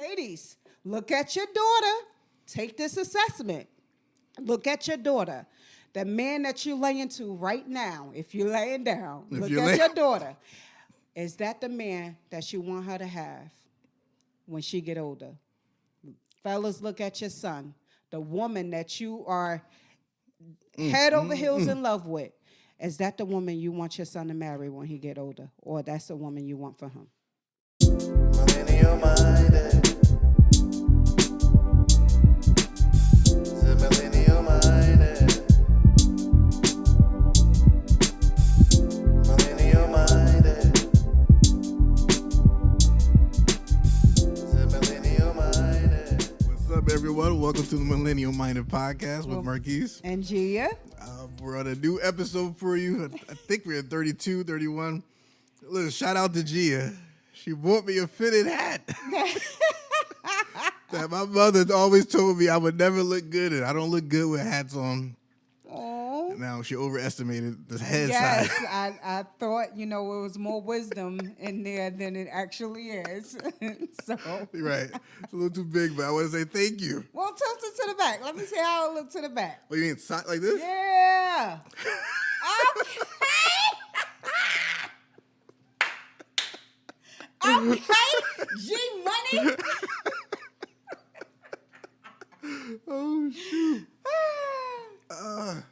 Ladies, look at your daughter. Take this assessment. Look at your daughter. The man that you're laying to right now, if you're laying down, look at your daughter. Is that the man that you want her to have when she get older? Fellas, look at your son. The woman that you are head over heels in love with. Is that the woman you want your son to marry when he get older? Or that's the woman you want for him? Millennial Minded. Millennial Minded. Millennial Minded. Millennial Minded. What's up, everyone? Welcome to the Millennial Minded Podcast with Marquis and Jeeah. We're on a new episode for you. I think we're at 32, 31. Little shout out to Jeeah. She bought me a fitted hat that my mother always told me I would never look good in. I don't look good with hats on. Oh. Now she overestimated the head yes, size. I thought, it was more wisdom in there than it actually is. So Right. It's a little too big, but I want to say thank you. well, tilt it to the back. Let me see how it looks to the back. What, you mean side like this? Yeah. Okay. Okay. G Money. Oh, shoot. I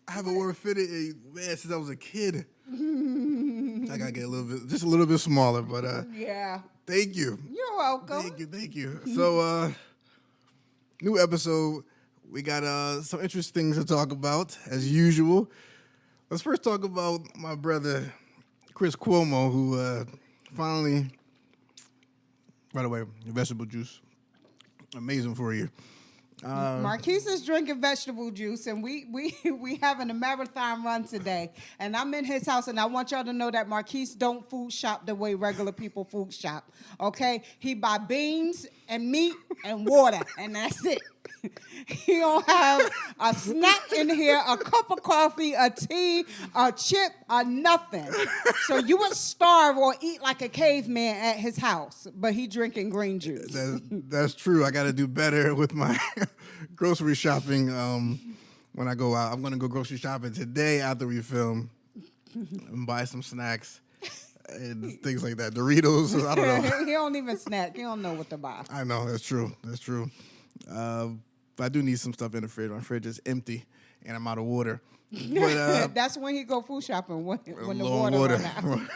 haven't worn fitted since I was a kid. I gotta get just a little bit smaller, but Yeah. thank you. You're welcome. Thank you. So, new episode. We got some interesting things to talk about, as usual. Let's first talk about my brother, Chris Cuomo, who finally, by the way, vegetable juice, amazing for you. Marquis is drinking vegetable juice, and we having a marathon run today. And I'm in his house, and I want y'all to know that Marquis don't food shop the way regular people food shop. Okay, he buy beans and meat and water, and that's it. He don't have a snack in here, a cup of coffee, a tea, a chip, or nothing. So you would starve or eat like a caveman at his house, but he drinking green juice. That's true. I got to do better with my grocery shopping when I go out. I'm going to go grocery shopping today after we film and buy some snacks and things like that. Doritos, I don't know. He don't even snack. He don't know what to buy. I know, that's true. But I do need some stuff in the fridge. My fridge is empty and I'm out of water. But, that's when he go food shopping, when the low on water run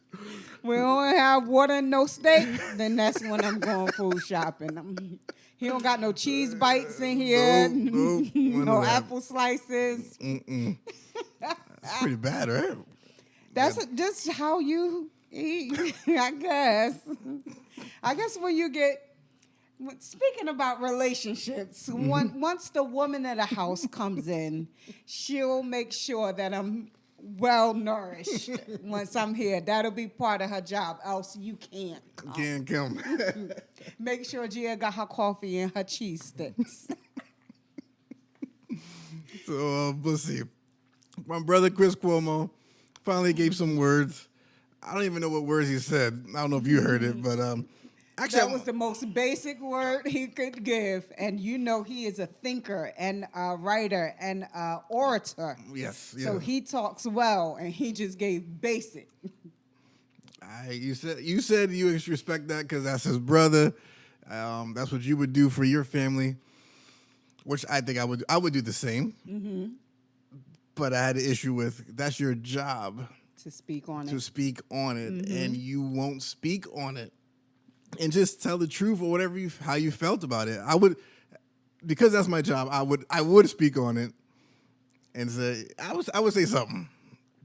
out. We don't have water and no steak, then that's when I'm going food shopping. He don't got no cheese bites in here, Nope. no apple slices. That's pretty bad, right? That's just how you eat, I guess. I guess when you get, speaking about relationships, once the woman of the house comes in, she'll make sure that I'm well nourished once I'm here. That'll be part of her job, else you can't come. Can't come. Make sure Jeeah got her coffee and her cheese sticks. So, let's see. My brother, Chris Cuomo, finally gave some words. I don't even know what words he said. I don't know if you heard it, but actually, that was the most basic word he could give. And he is a thinker and a writer and an orator. Yes. So he talks well, and he just gave basic. You said you respect that because that's his brother. That's what you would do for your family, which I think I would do the same. Mm-hmm. But I had an issue with that's your job to speak on it. Mm-hmm. And you won't speak on it. And just tell the truth or whatever how you felt about it. I would, because that's my job. I would speak on it and say I would say something,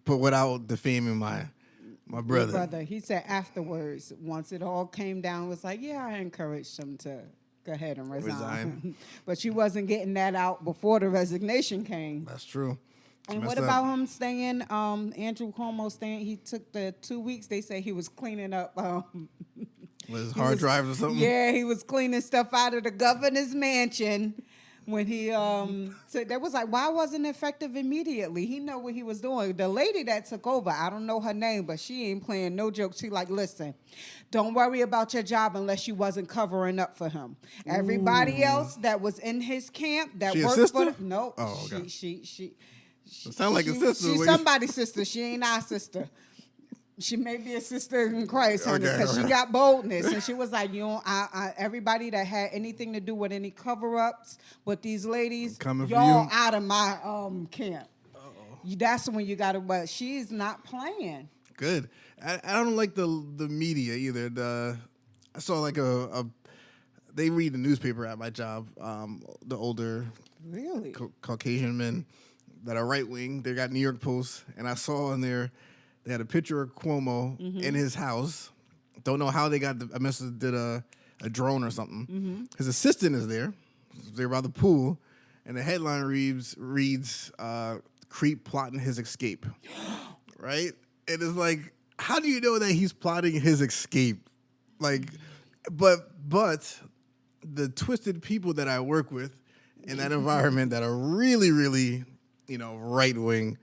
but without defaming my brother. My brother, he said afterwards, once it all came down, was like, yeah, I encouraged him to go ahead and resign. But you wasn't getting that out before the resignation came. That's true. And what about him staying? Andrew Cuomo staying. He took the 2 weeks. They say he was cleaning up. Was hard drives or something? Yeah, he was cleaning stuff out of the governor's mansion when he said that was like, why wasn't it effective immediately? He know what he was doing. The lady that took over, I don't know her name, but she ain't playing no jokes. She like, listen, don't worry about your job unless you wasn't covering up for him. Everybody else that was in his camp that She a worked sister? for no, Oh, okay. she Sound like a sister. She's when you- somebody's sister. She ain't our sister. She may be a sister in Christ, honey, Okay, because okay. she got boldness. And she was like, you know, everybody that had anything to do with any cover-ups with these ladies, Coming for y'all you. out of my camp. That's when you got to, but she's not playing. Good. I don't like the media either. I saw like they read the newspaper at my job. The older Really? Caucasian men that are right wing. They got New York Post, and I saw in there they had a picture of Cuomo in his house. Don't know how they got I must have did a drone or something. His assistant is there. They're by the pool, and the headline reads "Creep plotting his escape." Right? And it's like, how do you know that he's plotting his escape? Like, but the twisted people that I work with in that environment that are really, really, right wing,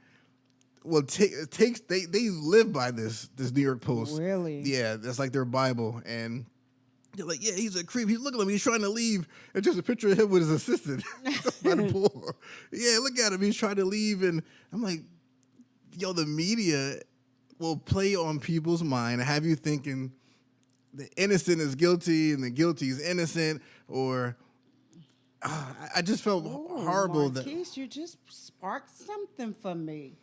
well, they live by this New York Post. Really? Yeah, that's like their Bible, and they're like, yeah, he's a creep. He's looking at him. He's trying to leave. And just a picture of him with his assistant by the pool. Yeah, look at him. He's trying to leave, and I'm like, yo, the media will play on people's mind and have you thinking the innocent is guilty and the guilty is innocent, or I just felt horrible. Marquis, you just sparked something for me.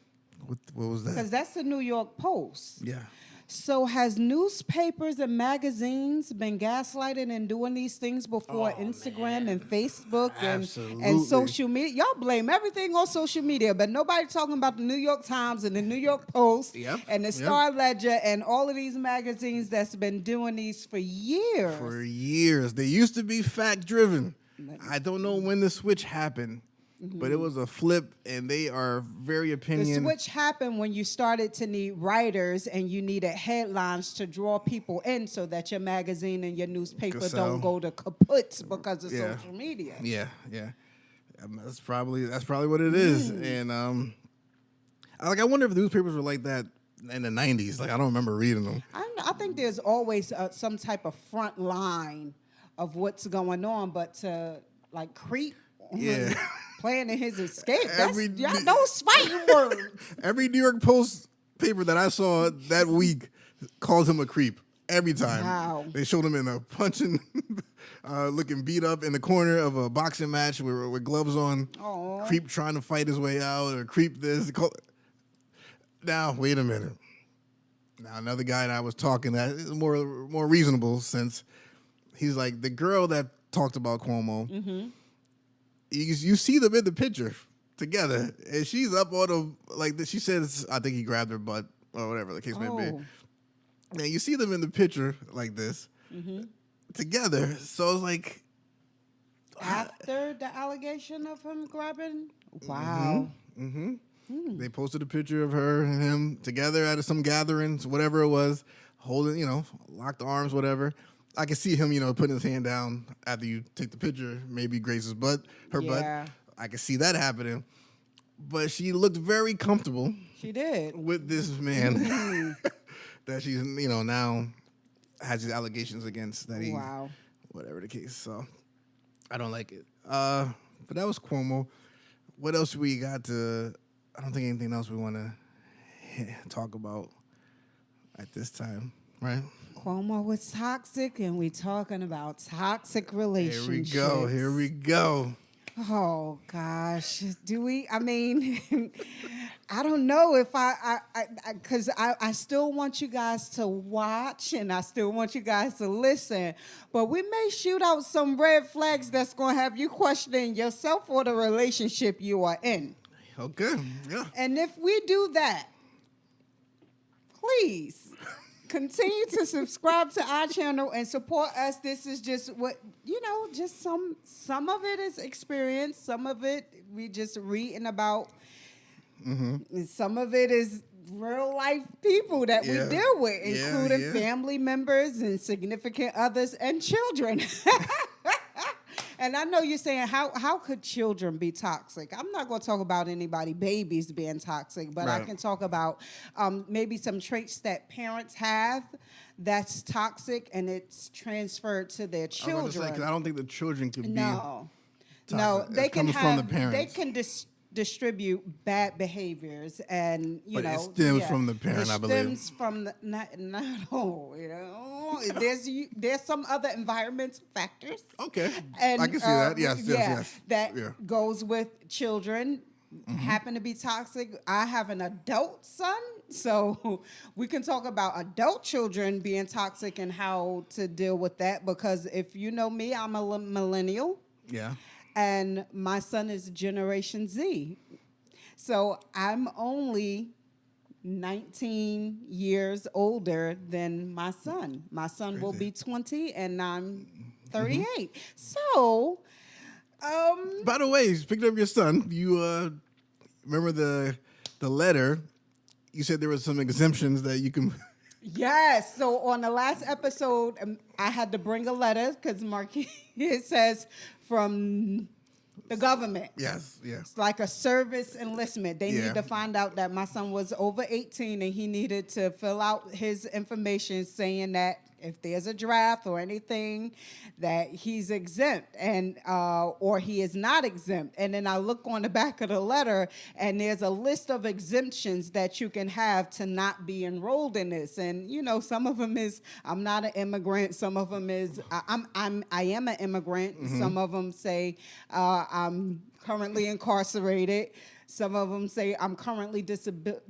What was that? Because that's the New York Post. Yeah. So has newspapers and magazines been gaslighting and doing these things before Instagram and Facebook and Absolutely. social media? Y'all blame everything on social media, but nobody talking about the New York Times and the New York Post Yep. and the Yep. Star Ledger and all of these magazines that's been doing these for years. For years. They used to be fact driven. I don't know when the switch happened, but it was a flip, and they are very The opinion. switch happened when you started to need writers and you needed headlines to draw people in so that your magazine and your newspaper Could sell. don't go to kaputs because of Yeah. social media. Yeah. That's probably what it is. And I wonder if newspapers were like that in the 90s. Like, I don't remember reading them. I think there's always some type of front line of what's going on, but to like creep Yeah. planning his escape, Every- those fighting words. Every New York Post paper that I saw that week called him a creep. Every time. Wow. They showed him in a punching, looking beat up in the corner of a boxing match with gloves on. Aw. Creep trying to fight his way out, or creep this. Now, wait a minute. Now, another guy that I was talking that is more reasonable, since he's like, the girl that talked about Cuomo, you see them in the picture together, and she's up on him like this. She says, I think he grabbed her butt, or whatever the case may be. And you see them in the picture like this together. So it's like, After the allegation of him grabbing? Wow. they posted a picture of her and him together at some gatherings, whatever it was, holding, locked arms, whatever. I can see him, putting his hand down after you take the picture, maybe Grace's butt, her Yeah. butt. I can see that happening. But she looked very comfortable She did. with this man that she's, now has these allegations against, that he, Wow. whatever the case. So I don't like it. But that was Cuomo. What else we got to, I don't think anything else we want to talk about at this time, right? Cuomo was toxic, and we talking about toxic relationships. Here we go. Oh gosh, do we? I mean, I don't know if because I still want you guys to watch, and I still want you guys to listen, but we may shoot out some red flags that's gonna have you questioning yourself or the relationship you are in. Okay, yeah. And if we do that, please continue to subscribe to our channel and support us. This is just just some of it is experience. Some of it we just reading about. And some of it is real life people that Yeah. we deal with, Yeah, including yeah. family members and significant others and children. And I know you're saying how could children be toxic? I'm not going to talk about babies being toxic, but I Right. can talk about maybe some traits that parents have that's toxic and it's transferred to their I was children. about to say, 'cause I don't think the children can be. No, toxic. they It's can coming from the have. They parents. can distribute bad behaviors, and But it stems from the parent, I believe. It stems from the not all. There's some other environmental factors. Okay, And, I can see that. Yes, that Yeah. goes with children. Mm-hmm. Happen to be toxic. I have an adult son, so we can talk about adult children being toxic and how to deal with that. Because if you know me, I'm a millennial, Yeah. and my son is Generation Z. So I'm only 19 years older than my son. My son will Crazy. be 20, and I'm 38. So, By the way, speaking of your son, you remember the letter? You said there were some exemptions that you can. yes. So on the last episode, I had to bring a letter because Marquis, it says from the government. Yes. It's like a service enlistment. They Yeah. need to find out that my son was over 18 and he needed to fill out his information saying that if there's a draft or anything that he's exempt and or he is not exempt. And then I look on the back of the letter and there's a list of exemptions that you can have to not be enrolled in this. And some of them is I'm not an immigrant. Some of them is I am an immigrant. Some of them say I'm currently incarcerated. Some of them say I'm currently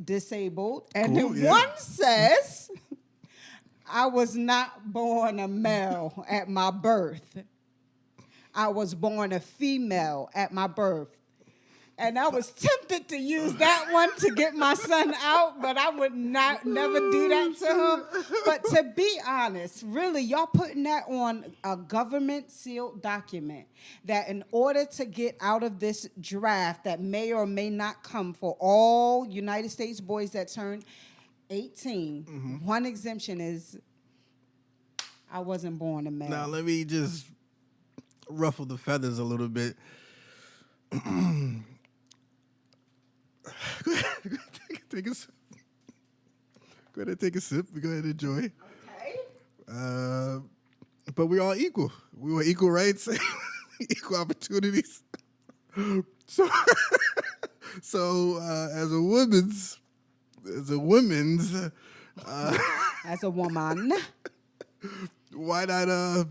disabled. And Cool, then yeah. one says I was not born a male at my birth. I was born a female at my birth. And I was tempted to use that one to get my son out, but I would never do that to him. But to be honest, really, y'all putting that on a government sealed document that in order to get out of this draft that may or may not come for all United States boys that turn 18, one exemption is I wasn't born a male. Now let me just ruffle the feathers a little bit. Go ahead, take a sip. Go ahead and take a sip. Go ahead and enjoy. Okay. But we're all equal. We want equal rights, equal opportunities. So, as a woman's, As a woman. why not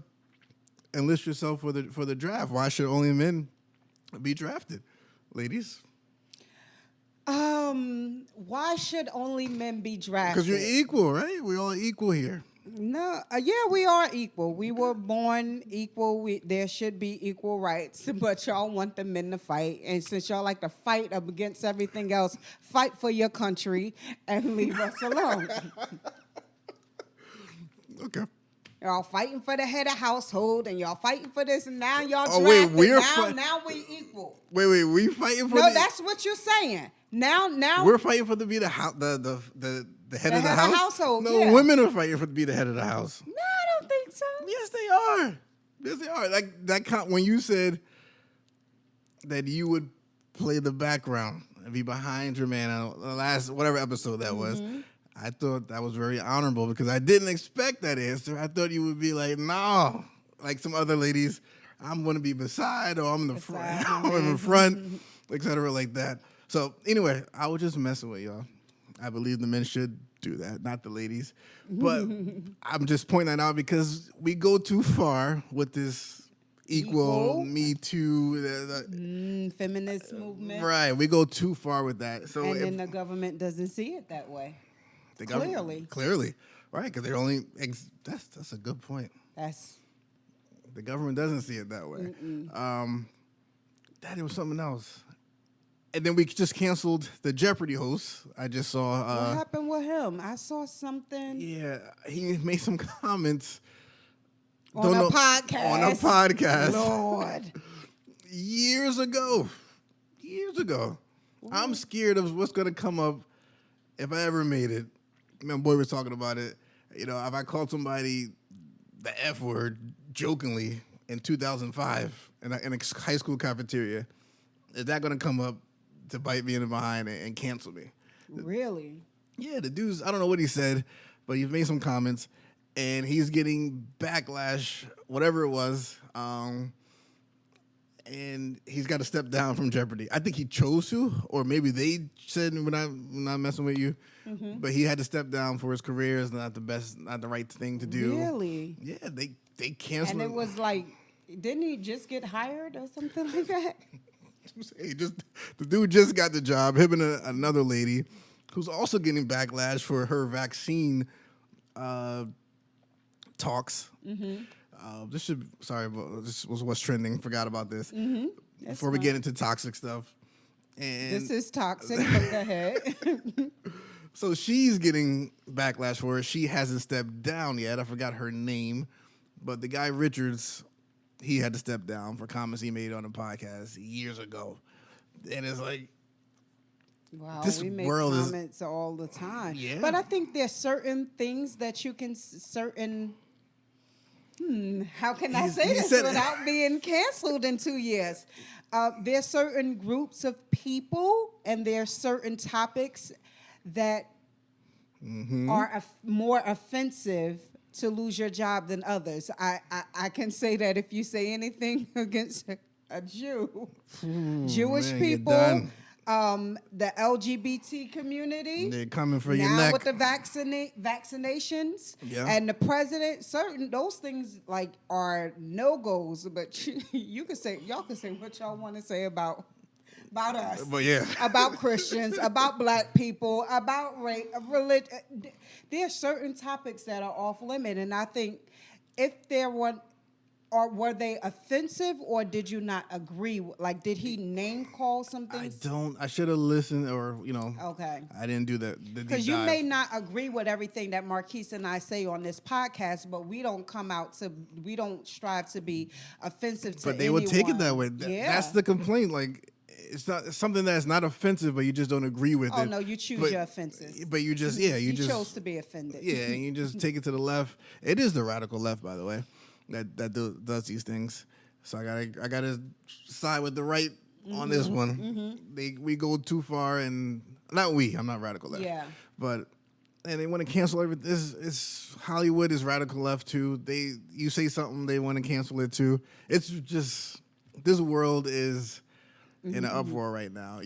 enlist yourself for the draft? Why should only men be drafted, ladies? Why should only men be drafted? Because you're equal, right? We're all equal here. No, yeah, we are equal. We were born equal. There should be equal rights, but y'all want the men to fight. And since y'all like to fight up against everything else, fight for your country and leave us alone. Okay. Y'all fighting for the head of household, and y'all fighting for this, and now y'all Oh, wait, drafted. we're now we equal. Wait, we fighting for No, that's what you're saying. Now we're fighting for to be the head of the house. household. No, yeah. women are fighting for to be the head of the house. No, I don't think so. Yes, they are. Yes, they are. Like that. When you said that you would play the background and be behind your man on the last whatever episode that was, I thought that was very honorable because I didn't expect that answer. I thought you would be like, no, like some other ladies, I'm going to be beside or I'm in the front, I'm in the front, etc. like that. So anyway, I was just messing with y'all. I believe the men should do that, not the ladies. But I'm just pointing that out because we go too far with this equal Me Too. Feminist movement. Right, we go too far with that. So And if then the government doesn't see it that way. the government- clearly, right? Because they're only that's a good point. That's The government doesn't see it that way. That was something else. And then we just canceled the Jeopardy host. I just saw. what happened with him. I saw something Yeah, he made some comments on a podcast. On a podcast Lord. years ago. I'm scared of what's gonna come up if I ever made it. My boy was talking about it. You know, if I called somebody the F word jokingly, in 2005 in a high school cafeteria, is that going to come up to bite me in the behind and cancel me? Really? Yeah, the dude's, I don't know what he said, but he's made some comments, and he's getting backlash, whatever it was, and he's got to step down from Jeopardy. I think he chose to, or maybe they said, we're not messing with you, but he had to step down for his career. Is not the right thing to do. Really? Yeah, they canceled And it was like, didn't he just get hired or something like that? The dude just got the job. Him and another lady who's also getting backlash for her vaccine talks. This was what's trending. Forgot about this. Before we get into toxic stuff. And This is toxic, but go ahead. so she's getting backlash for it. She hasn't stepped down yet. I forgot her name. But the guy Richards, he had to step down for comments he made on a podcast years ago. And it's like, Wow, this we make world is- comments all the time. Yeah. But I think there's certain things that you can, how can I say he this said- without being canceled in 2 years? There's certain groups of people and there's certain topics that are more offensive to lose your job than others. I can say that if you say anything against a Jew, Jewish man, you're people, done. the LGBT community. They're coming for your Now neck. with the vaccinations Yeah. and the president, certain those things like are no goes. But y'all can say what y'all want to say about us. But yeah. About Christians, about black people, about race, religion. There are certain topics that are off limit, and I think if there were. Or were they offensive, or did you not agree? Like, did he name call some things? I should have listened, or, Okay. I didn't do that. Because you may not agree with everything that Marquis and I say on this podcast, but we don't strive to be offensive to But they would take it that way. Yeah. That's the complaint. Like, it's something that's not offensive, but you just don't agree with it. Oh, no, you choose your offenses. But you just, You chose to be offended. Yeah, and you just take it to the left. It is the radical left, by the way, that does these things. So I gotta side with the right on this one. We go too far, and not we. I'm not radical left. Yeah. But they want to cancel everything. It's Hollywood is radical left too. You say something, they want to cancel it too. It's just this world is in an uproar right now.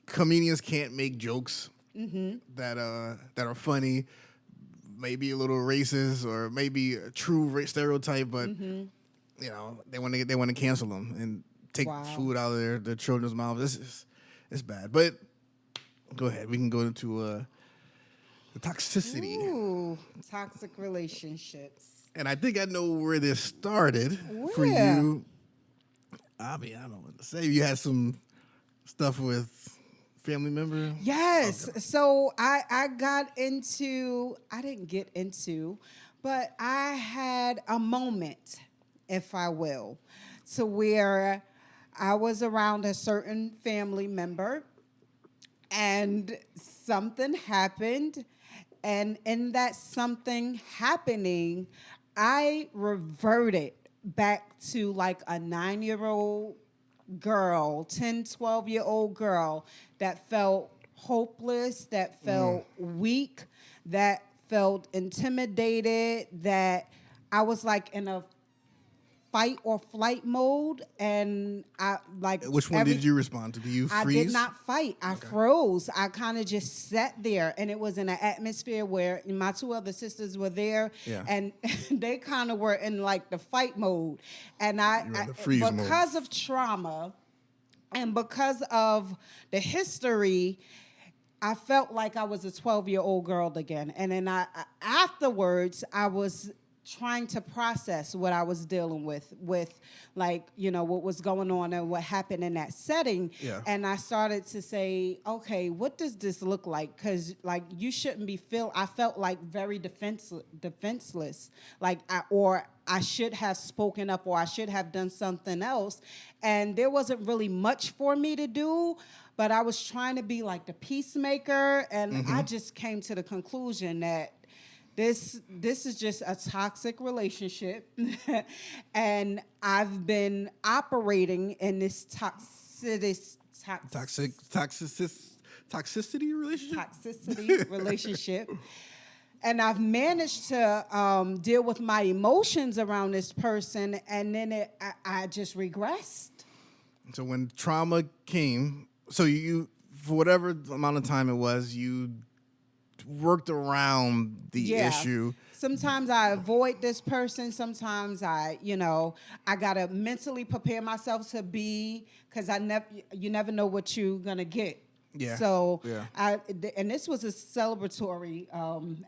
Comedians can't make jokes that are funny. Maybe a little racist or maybe a true stereotype, but they want to cancel them and take food out of their children's mouths. It's bad. But go ahead, we can go into the toxicity. Ooh, toxic relationships. And I think I know where this started for Where? you. I mean, I don't know what to say. You had some stuff with family member? Yes. Okay. So I didn't get into, but I had a moment, if I will, to where I was around a certain family member and something happened. And in that something happening, I reverted back to like a 9-year-old girl, 10, 12-year-old girl that felt hopeless, that felt weak, that felt intimidated, that I was like in a fight or flight mode, and I like. Which one did you respond to? Do you freeze? I did not fight. I froze. I kind of just sat there, and it was in an atmosphere where my 2 other sisters were there, and they kind of were in like the fight mode, and because of trauma, and because of the history, I felt like I was a 12-year-old girl again, and then afterwards I was trying to process what I was dealing with like, what was going on and what happened in that setting. Yeah. And I started to say, okay, what does this look like? Because, like, you shouldn't be I felt like very defenseless. Like, I should have spoken up, or I should have done something else. And there wasn't really much for me to do, but I was trying to be like the peacemaker. And I just came to the conclusion that This is just a toxic relationship, and I've been operating in this Toxicity relationship. And I've managed to deal with my emotions around this person, and then I just regressed. So when trauma came, so you for whatever amount of time it was, you worked around the issue. Sometimes I avoid this person. Sometimes I gotta mentally prepare myself to be, because you never know what you're gonna get. Yeah. So yeah. This was a celebratory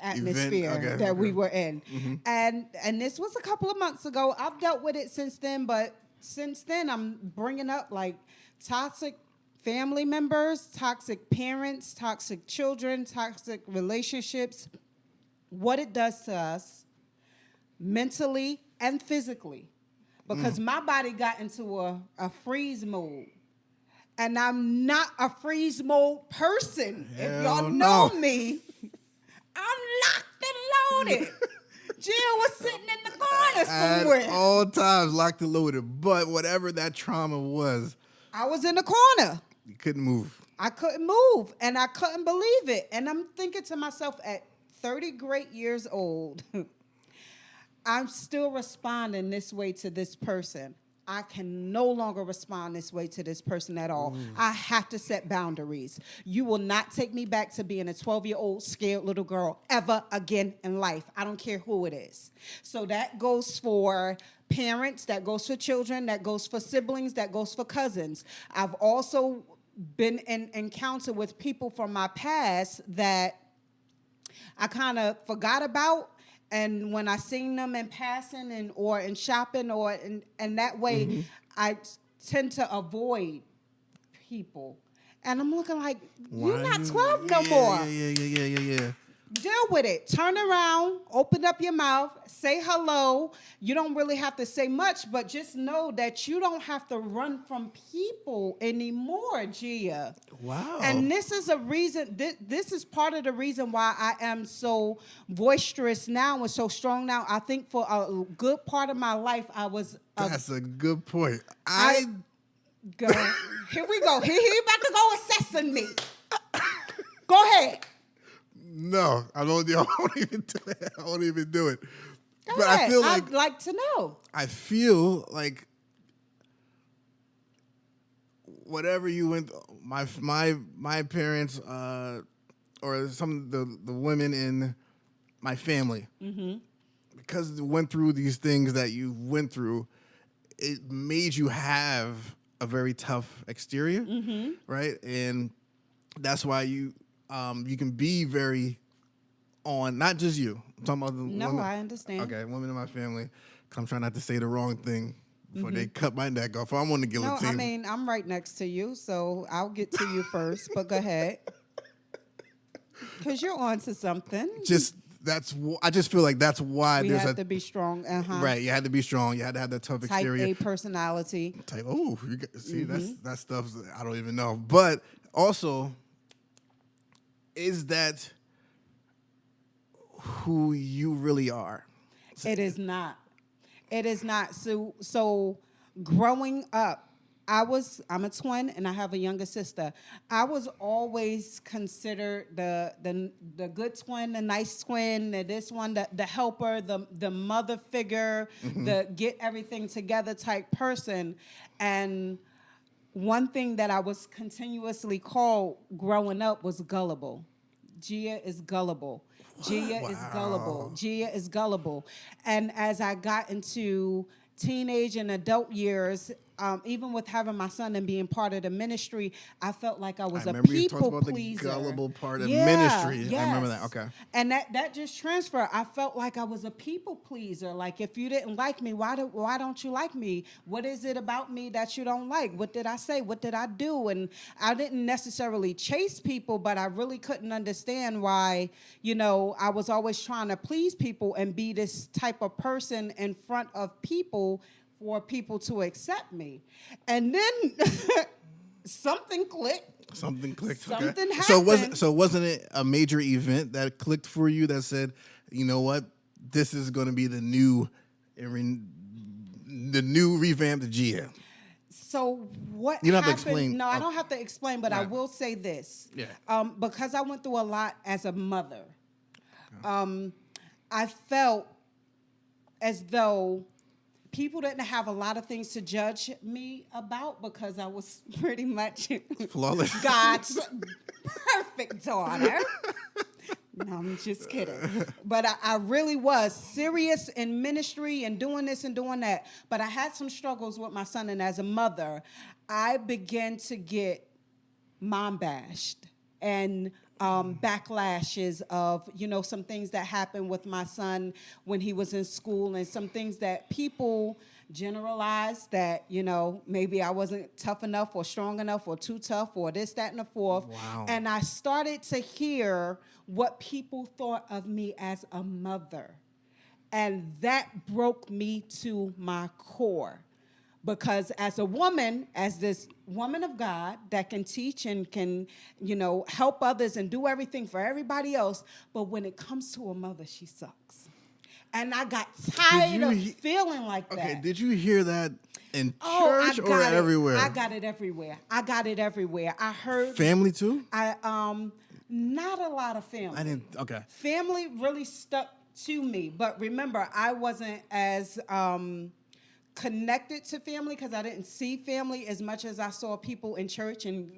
atmosphere that we were in, and this was a couple of months ago. I've dealt with it since then, but since then I'm bringing up like toxic family members, toxic parents, toxic children, toxic relationships, what it does to us mentally and physically. Because my body got into a freeze mode. And I'm not a freeze mode person. Hell if y'all know me, I'm locked and loaded. Jill was sitting in the corner somewhere. At all times, locked and loaded. But whatever that trauma was, I was in the corner. you couldn't move. I couldn't move, and I couldn't believe it. And I'm thinking to myself, at 30 great years old, I'm still responding this way to this person. I can no longer respond this way to this person at all. I have to set boundaries. You will not take me back to being a 12-year-old scared little girl ever again in life. I don't care who it is. So that goes for parents, that goes for children, that goes for siblings, that goes for cousins. I've also been in encounter with people from my past that I kind of forgot about. And when I seen them in passing or in shopping and that way, I tend to avoid people. And I'm looking like, you're not 12 no more. Yeah. Deal with it. Turn around, open up your mouth, say hello. You don't really have to say much, but just know that you don't have to run from people anymore, Jeeah. Wow. And this is a reason, this is part of the reason why I am so boisterous now and so strong now. I think for a good part of my life, I was... That's a good point. Here we go. He about to go assessing me. Go ahead. No, I don't even do it. I won't even do it. Go But ahead. I feel like... I'd like to know. I feel like whatever you went, my parents or some of the women in my family, because they went through these things that you went through, it made you have a very tough exterior, right? And that's why you can be very on, not just you. I'm talking about the women. I understand. Okay, women in my family. 'Cause I'm trying not to say the wrong thing before they cut my neck off. I'm on the guillotine. No, I mean, I'm right next to you, so I'll get to you first, but go ahead. Because you're on to something. I just feel like that's why We there's have to be strong. right. You had to be strong. You had to have that tough Type exterior. A personality. See, that stuff I don't even know. But also, is that who you really are? It is not. It is not. So growing up, I'm a twin and I have a younger sister. I was always considered the good twin, the nice twin, this one, the helper, the mother figure, the get everything together type person. And one thing that I was continuously called growing up was gullible. Jeeah is gullible. Jeeah is gullible. Jeeah is gullible. And as I got into teenage and adult years, even with having my son and being part of the ministry, I felt like I was a people pleaser. The gullible part of ministry. Yes. I remember that. Okay. And that just transferred. I felt like I was a people pleaser. Like, if you didn't like me, why don't you like me? What is it about me that you don't like? What did I say? What did I do? And I didn't necessarily chase people, but I really couldn't understand why, I was always trying to please people and be this type of person in front of people for people to accept me. And then something clicked. Something clicked. Something okay. happened. So wasn't it a major event that clicked for you that said, you know what? This is going to be the new revamped Jeeah? So what You don't have to happened? explain. No, I don't have to explain, but I Right. will say this. Yeah. Because I went through a lot as a mother, I felt as though people didn't have a lot of things to judge me about because I was pretty much Flawless. God's perfect daughter. No, I'm just kidding. But I really was serious in ministry and doing this and doing that. But I had some struggles with my son, and as a mother, I began to get mom bashed and backlashes of, some things that happened with my son when he was in school, and some things that people generalized that, maybe I wasn't tough enough or strong enough or too tough or this, that, and the fourth. Wow. And I started to hear what people thought of me as a mother. And that broke me to my core. Because as a woman, as this woman of God that can teach and can, help others and do everything for everybody else, but when it comes to a mother, she sucks. And I got tired of feeling like that. Okay, did you hear that in I church or got it. everywhere? I got it everywhere. I heard Family too? not a lot of family. I didn't. Okay. Family really stuck to me, but remember, I wasn't as connected to family because I didn't see family as much as I saw people in church and,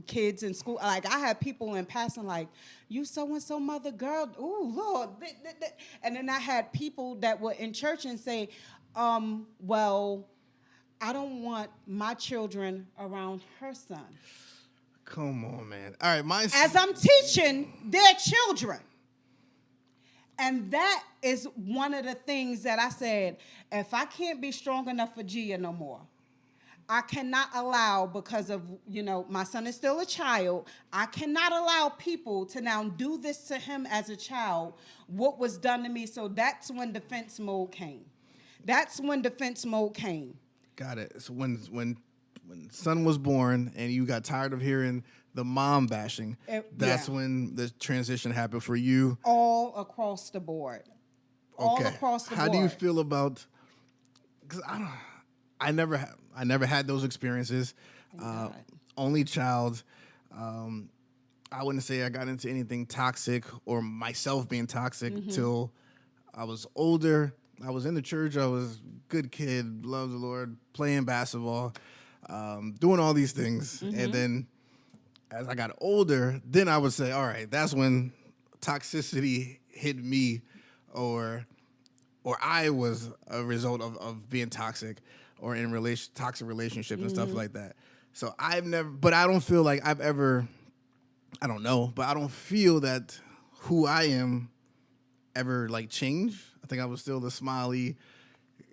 kids in school. Like, I had people in passing like, you so-and-so mother girl, ooh, Lord. And then I had people that were in church and say, well, I don't want my children around her son. Come on, man. All right, As I'm teaching their children. And that is one of the things that I said, if I can't be strong enough for Jeeah no more, I cannot allow, because of, my son is still a child, I cannot allow people to now do this to him as a child, what was done to me. So that's when defense mode came. Got it. So when son was born and you got tired of hearing the mom bashing, that's when the transition happened for you. All across the board. Okay. How do you feel about? Because I never had those experiences. Only child. I wouldn't say I got into anything toxic or myself being toxic till I was older. I was in the church. I was a good kid, loved the Lord, playing basketball, doing all these things. And then as I got older, then I would say, all right, that's when toxicity hit me, or I was a result of being toxic or in toxic relationships and stuff like that. So I don't feel like I've ever, I don't know, but I don't feel that who I am ever like changed. I think I was still the smiley,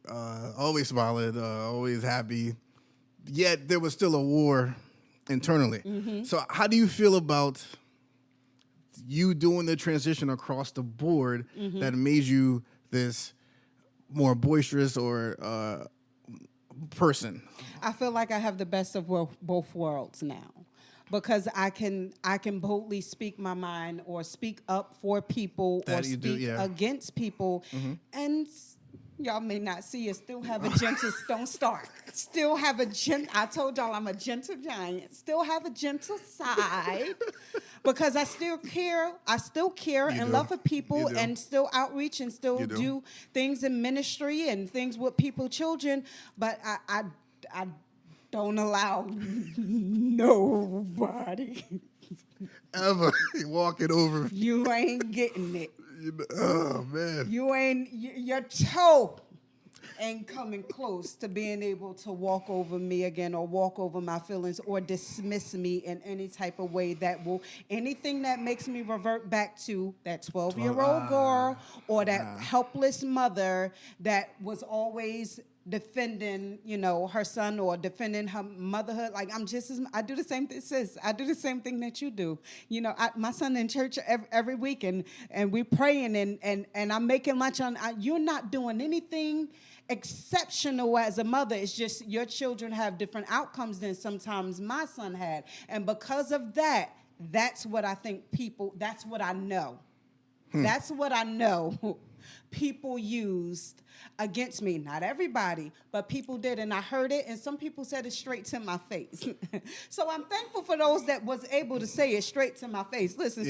always smiling, always happy. Yet there was still a war internally. So how do you feel about you doing the transition across the board that made you this more boisterous or person? I feel like I have the best of both worlds now, because I can boldly speak my mind or speak up for people or speak against people, and y'all may not see it. Still have a gentle. Don't start. Still have a gentle. I told y'all I'm a gentle giant. Still have a gentle side, because I still care. I still care and love for people, and still outreach and still do things in ministry and things with people, children. But I don't allow nobody ever walking over. You ain't getting it. Oh man. Your toe ain't coming close to being able to walk over me again or walk over my feelings or dismiss me in any type of way anything that makes me revert back to that 12-year-old girl or that helpless mother that was always defending, her son or defending her motherhood. Like, I do the same thing, sis. I do the same thing that you do. My son in church every week, and we praying, and I'm making lunch you're not doing anything exceptional as a mother. It's just your children have different outcomes than sometimes my son had. And because of that, that's what I think that's what I know. That's what I know people used against me. Not everybody, but people did, and I heard it, and some people said it straight to my face. So I'm thankful for those that was able to say it straight to my face. Listen,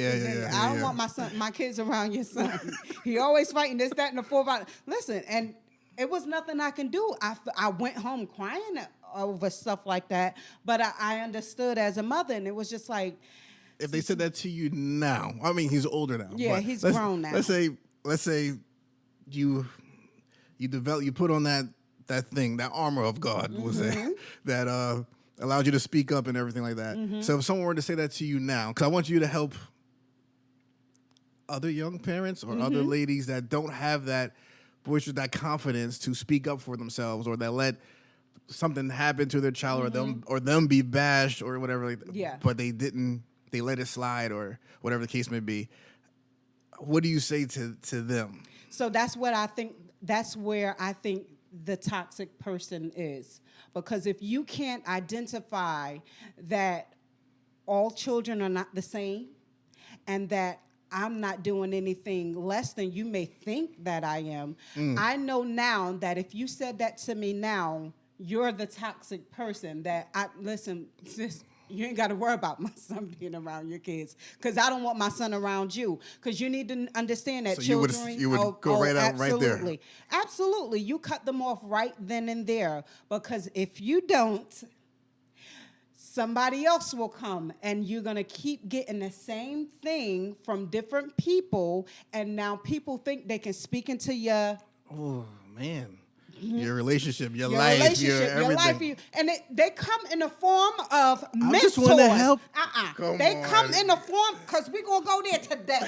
I don't want my kids around your son. He always fighting this, that, and the fourth. Listen, and it was nothing I can do. I went home crying over stuff like that, but I understood as a mother, and it was just like, if they said that to you now, I mean, he's older now. Yeah, he's grown now. Let's say you put on that thing, that armor of God, we'll say, that allowed you to speak up and everything like that. So if someone were to say that to you now, because I want you to help other young parents or other ladies that don't have that boisterous, that confidence to speak up for themselves, or that let something happen to their child or them be bashed or whatever, like that. Yeah. But they didn't. They let it slide or whatever the case may be. What do you say to them? So that's what I think. That's where I think the toxic person is. Because if you can't identify that all children are not the same and that I'm not doing anything less than you may think that I am, I know now that if you said that to me now, you're the toxic person. Listen, sis, you ain't got to worry about my son being around your kids, because I don't want my son around you, because you need to understand that So children... you would go right out right there. Absolutely. You cut them off right then and there, because if you don't, somebody else will come, and you're going to keep getting the same thing from different people, and now people think they can speak into your... Oh, man. Your relationship, your life, your everything. And they come in the form of mentors. I just want to help. They come in the form, because we're going to go there today.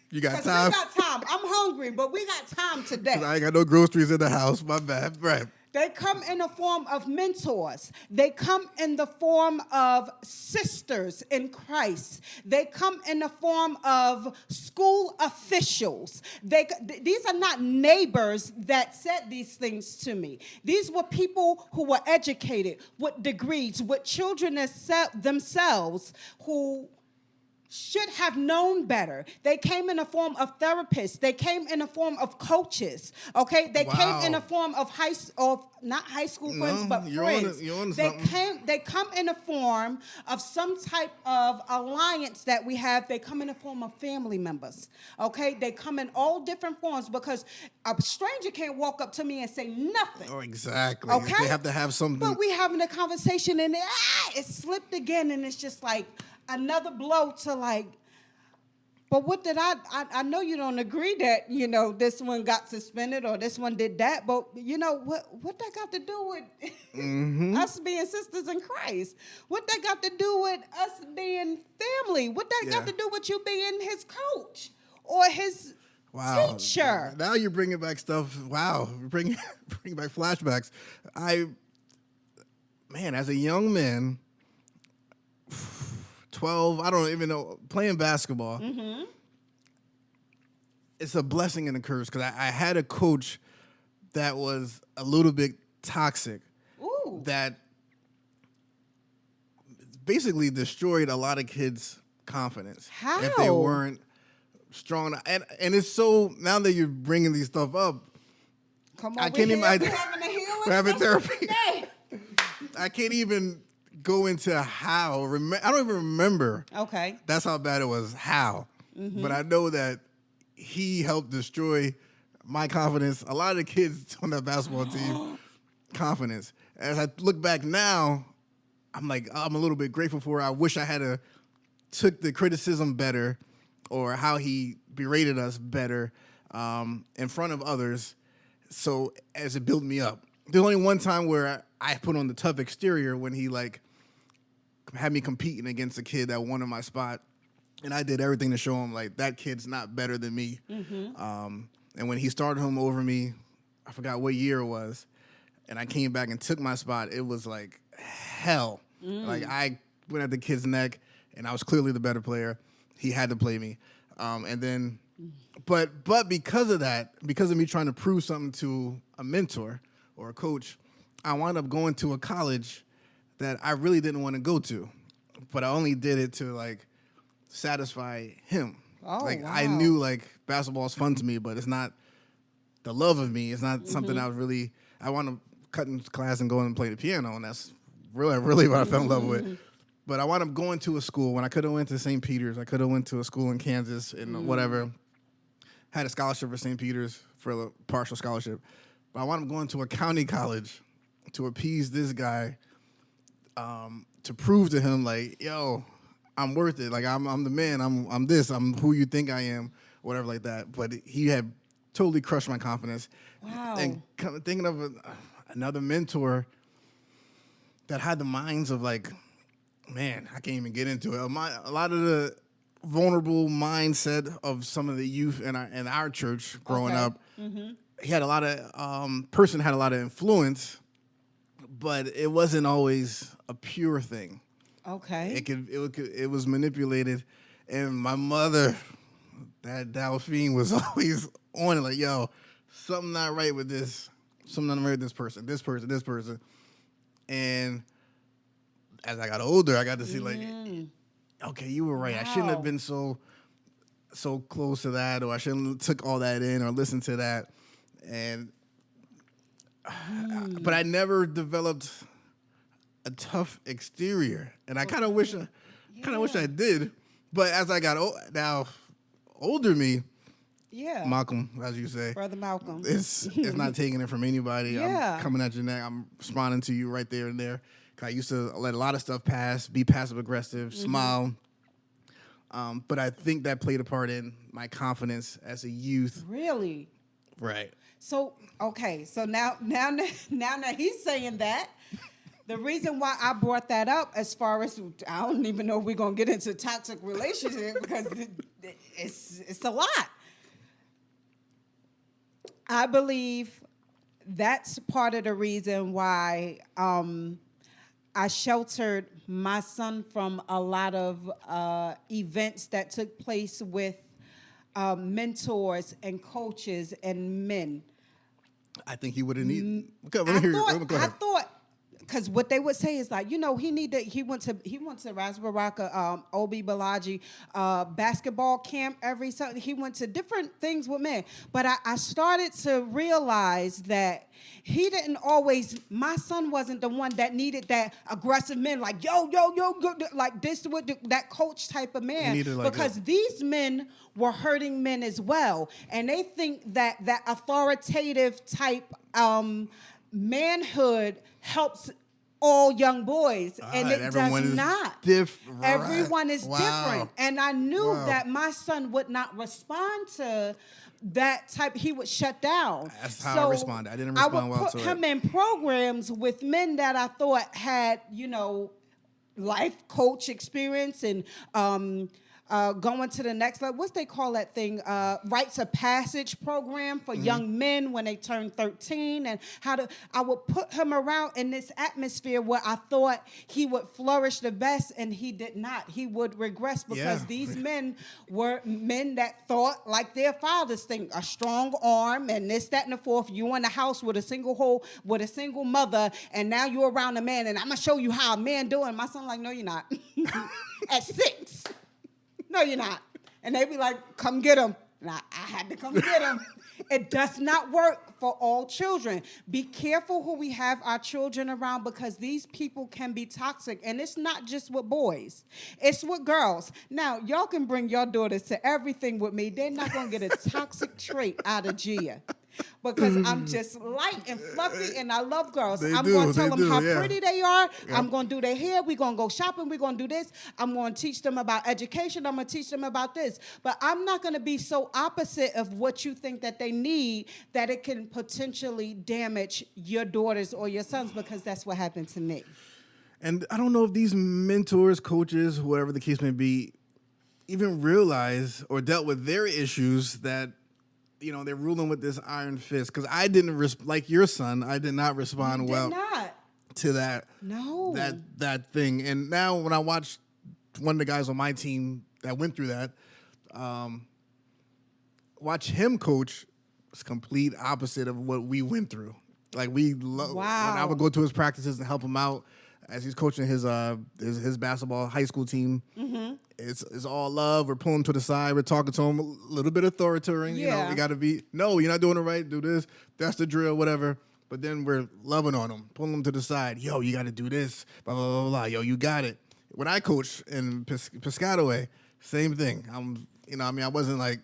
You got time? We got time. I'm hungry, but we got time today. I ain't got no groceries in the house. My bad. Right. They come in the form of mentors. They come in the form of sisters in Christ. They come in the form of school officials. These are not neighbors that said these things to me. These were people who were educated with degrees, with children themselves who should have known better. They came in the form of therapists. They came in the form of coaches. Okay, they came in the form of not high school friends, but friends. They come in the form of some type of alliance that we have. They come in the form of family members. Okay, they come in all different forms, because a stranger can't walk up to me and say nothing. Oh, exactly. Okay, they have to have something. But we having a conversation, and it slipped again, and it's just like another blow to like, but what did I know you don't agree that, this one got suspended or this one did that, but what that got to do with us being sisters in Christ? What that got to do with us being family? What that got to do with you being his coach or his teacher? Now you're bringing back stuff. Wow. You're bringing back flashbacks. As a young man, 12, I don't even know, playing basketball, it's a blessing and a curse, because I had a coach that was a little bit toxic. Ooh. That basically destroyed a lot of kids' confidence. How? If they weren't strong. And it's so, now that you're bringing these stuff up, Come on, I can't even... We're having therapy. I can't even go into how. I don't even remember. Okay. That's how bad it was. How. But I know that he helped destroy my confidence. A lot of the kids on that basketball team, confidence. As I look back now, I'm a little bit grateful for it. I wish I had took the criticism better, or how he berated us better in front of others. So as it built me up. There's only one time where I put on the tough exterior, when he had me competing against a kid that won in my spot, and I did everything to show him that kid's not better than me. And when he started him over me, I forgot what year it was, and I came back and took my spot, it was like hell. I went at the kid's neck, and I was clearly the better player. He had to play me, and then, but because of that, because of me trying to prove something to a mentor or a coach, I wound up going to a college that I really didn't want to go to, but I only did it to satisfy him, Oh, Like wow. I knew like basketball is fun to me, but it's not the love of me. It's not something I was really. I want to cut in class and go and play the piano, and that's really what I fell in love with. But I wound up going to a school when I could have went to St. Peter's. I could have went to a school in Kansas and whatever. Had a scholarship for St. Peter's for a partial scholarship. But I wound up going to a county college to appease this guy, to prove to him like, yo, I'm worth it. Like I'm the man. I'm this. I'm who you think I am. Whatever like that. But he had totally crushed my confidence. Wow. And thinking of another mentor that had the minds of like, man, I can't even get into it. A lot of the vulnerable mindset of some of the youth in our church growing up. He had a lot of person had a lot of influence, but it wasn't always a pure thing. Okay. It was manipulated, and my mother, that Delphine, was always on it like, yo, something not right with this. Something not right with this person. And as I got older, I got to see like, okay, you were right. I shouldn't have been so close to that, or I shouldn't have took all that in or listened to that. And but I never developed a tough exterior, and I kind of wish I did. But as I got older me, Malcolm, as you say, Brother Malcolm, it's not taking it from anybody. Yeah. I'm coming at your neck. I'm responding to you right there and there. I used to let a lot of stuff pass, be passive aggressive, smile. But I think that played a part in my confidence as a youth. Really? Right. So, okay. So now that he's saying that, the reason why I brought that up, as far as I don't even know if we're gonna get into toxic relationship because it's a lot. I believe that's part of the reason why I sheltered my son from a lot of events that took place with mentors and coaches and men. I think he would have needed. Go I ahead. thought, because what they would say is like, he went to Ras Baraka, Obi Balaji basketball camp every Sunday. He went to different things with men. But I started to realize that he didn't always, my son wasn't the one that needed that aggressive man, like, yo, like this, that coach type of man. Because these men were hurting men as well. And they think that authoritative type manhood helps all young boys, and it does not. Everyone is different. And I knew that my son would not respond to that type. He would shut down. That's how I responded. I didn't respond well to it. I would put him in programs with men that I thought had, life coach experience and going to the next level. What's they call that thing? Rites of Passage program for young men when they turn 13, and I would put him around in this atmosphere where I thought he would flourish the best, and he did not. He would regress because these men were men that thought like their fathers think, a strong arm and this, that, and the fourth. You in the house with a single mother, and now you're around a man, and I'm gonna show you how a man do it. And my son like, no, you're not. At 6. No, you're not. And they be like, come get him. And I had to come get him. It does not work for all children. Be careful who we have our children around, because these people can be toxic. And it's not just with boys. It's with girls. Now, y'all can bring your daughters to everything with me. They're not going to get a toxic trait out of Jeeah. Because I'm just light and fluffy, and I love girls. I'm going to tell them how pretty they are. Yep. I'm going to do their hair. We're going to go shopping. We're going to do this. I'm going to teach them about education. I'm going to teach them about this. But I'm not going to be so opposite of what you think that they need that it can potentially damage your daughters or your sons, because that's what happened to me. And I don't know if these mentors, coaches, whatever the case may be, even realize or dealt with their issues that, they're ruling with this iron fist. Because I didn't, like your son, I did not respond to that. No. That thing. And now when I watch one of the guys on my team that went through that, watch him coach, it's complete opposite of what we went through. Like when I would go to his practices and help him out, as he's coaching his basketball high school team. Mm-hmm. It's all love. We're pulling him to the side. We're talking to him a little bit authoritarian. You know, we got to be, no, you're not doing it right. Do this. That's the drill, whatever. But then we're loving on him, pulling him to the side. Yo, you got to do this. Blah, blah, blah, blah. Yo, you got it. When I coached in Piscataway, same thing. I wasn't like,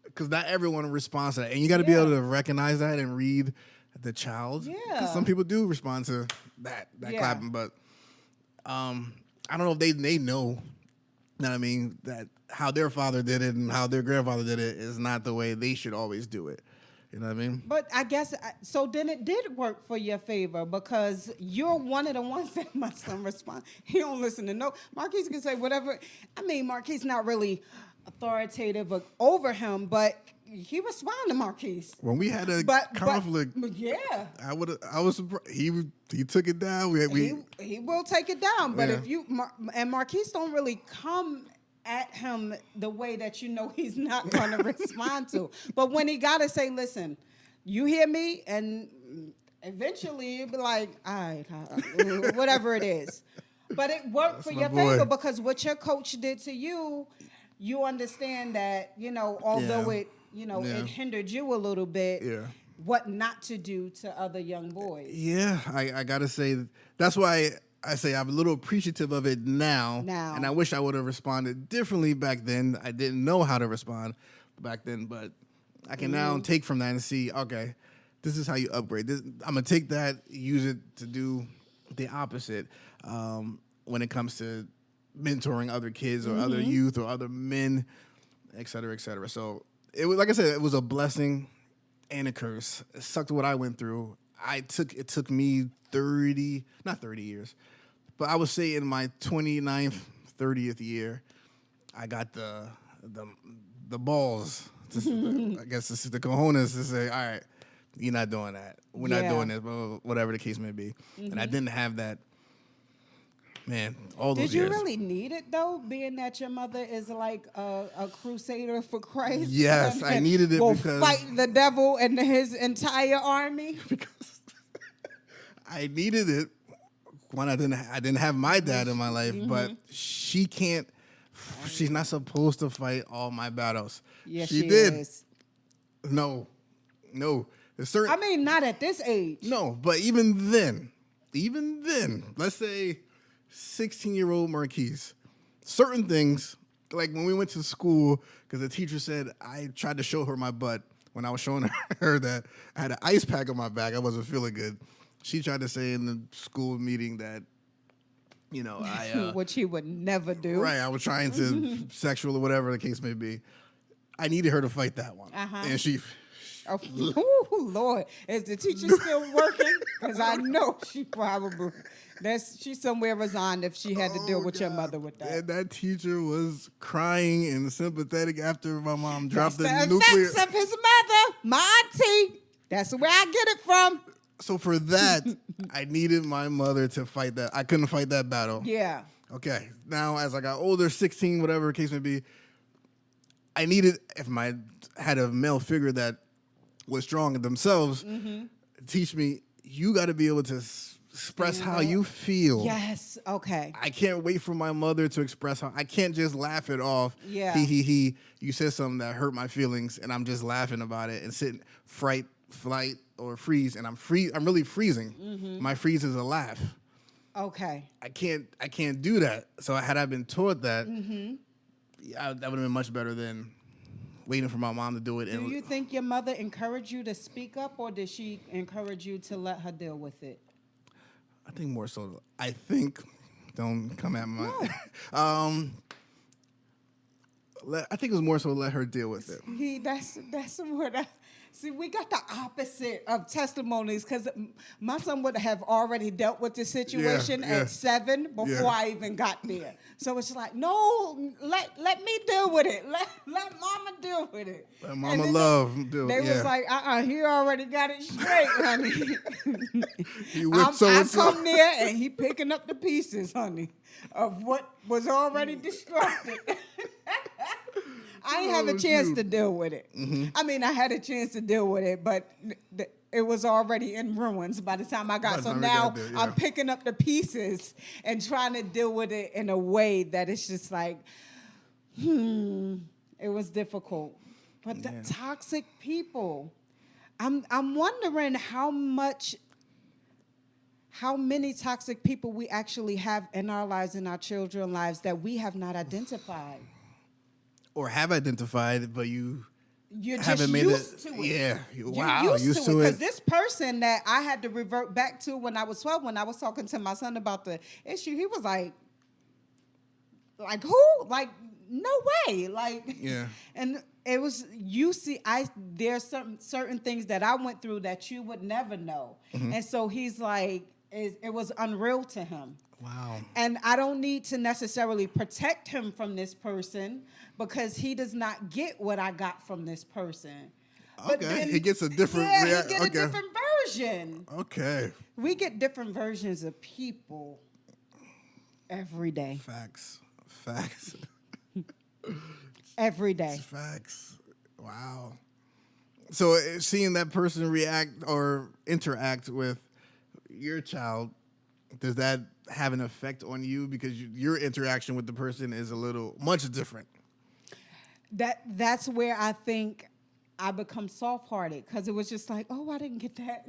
because not everyone responds to that. And you got to be able to recognize that and read the child. Yeah. Because some people do respond to that clapping. But I don't know if they know, you know what I mean, that how their father did it and how their grandfather did it is not the way they should always do it. You know what I mean? But I guess, so then it did work for your favor because you're one of the ones that must respond. He don't listen to no. Marquis can say whatever. I mean, Marquis not really authoritative over him, but he responded to Marquis. When we had a conflict, I was surprised. He took it down. He will take it down, but if you and Marquis don't really come at him the way that you know he's not going to respond to. But when he got to say, listen, you hear me? And eventually he'll be like, all right, whatever it is. But it worked for your favor because what your coach did to you, you understand that, you know, although it hindered you a little bit, what not to do to other young boys. Yeah, I got to say, that's why I say I'm a little appreciative of it now. And I wish I would have responded differently back then. I didn't know how to respond back then, but I can now take from that and see, okay, this is how you upgrade. I'm going to take that, use it to do the opposite when it comes to mentoring other kids or other youth or other men, et cetera, et cetera. So it was, like I said, it was a blessing and a curse. It sucked what I went through. It took me not 30 years, but I would say in my 29th, 30th year, I got the balls, I guess this is the cojones to say, all right, you're not doing that. We're not doing this, whatever the case may be. And I didn't have that, man, all those years. Did you really need it, though, being that your mother is like a crusader for Christ? Yes, I needed it because fight the devil and his entire army? Because I needed it when I didn't have my dad in my life, but she's not supposed to fight all my battles. Yes, she did. Is. No. I mean, not at this age. No, but even then, let's say 16-year-old Marquis, certain things, like when we went to school, because the teacher said I tried to show her my butt when I was showing her that I had an ice pack on my back, I wasn't feeling good. She tried to say in the school meeting that, you know, I... which he would never do. Right, I was trying to sexual or whatever the case may be. I needed her to fight that one. And she... Oh, Lord. Is the teacher still working? Because I know she probably... She's somewhere resigned if she had to deal with your mother with that. And that teacher was crying and sympathetic after my mom dropped That's the nuclear... effects of his mother, my auntie. That's where I get it from. So for that, I needed my mother to fight that. I couldn't fight that battle. Yeah. Okay. Now, as I got older, 16, whatever the case may be, I needed, if I had a male figure that was strong in themselves, teach me, you got to be able to express how you feel. Yes. Okay. I can't wait for my mother to express how. I can't just laugh it off. Yeah. He. You said something that hurt my feelings, and I'm just laughing about it and sitting, flight, or freeze, and I'm really freezing. My freeze is a laugh. Okay. I can't do that. So had I been taught that, that would have been much better than waiting for my mom to do it. Do you think your mother encouraged you to speak up, or did she encourage you to let her deal with it? I think more so. Don't come at my. I think it was more so let her deal with it. That's what see, we got the opposite of testimonies because my son would have already dealt with the situation at 7 before I even got there. So it's like, no, let me deal with it. Let mama deal with it. Let mama love. They was like, he already got it straight, honey. I come there and he picking up the pieces, honey, of what was already destructed. I didn't have a chance to deal with it. I mean, I had a chance to deal with it, but it was already in ruins by the time I got. By the So time we now got there, yeah. I'm picking up the pieces and trying to deal with it in a way that it's just like, it was difficult. But the toxic people, I'm wondering how many toxic people we actually have in our lives, in our children's lives, that we have not identified. Or have identified, but you're just used to it. Yeah. You're used to it. Because this person that I had to revert back to when I was 12, when I was talking to my son about the issue, he was like who? Like, no way. Like, yeah. And it was, there's certain things that I went through that you would never know. Mm-hmm. And so he's like, it was unreal to him. Wow. And I don't need to necessarily protect him from this person because he does not get what I got from this person. Okay, then, he gets a different reaction. He gets a different version. Okay. We get different versions of people every day. Facts. Every day. Facts. Wow. So seeing that person react or interact with your child, does that have an effect on you because your interaction with the person is much different? That's where I think I become soft-hearted because it was just like, oh, I didn't get that.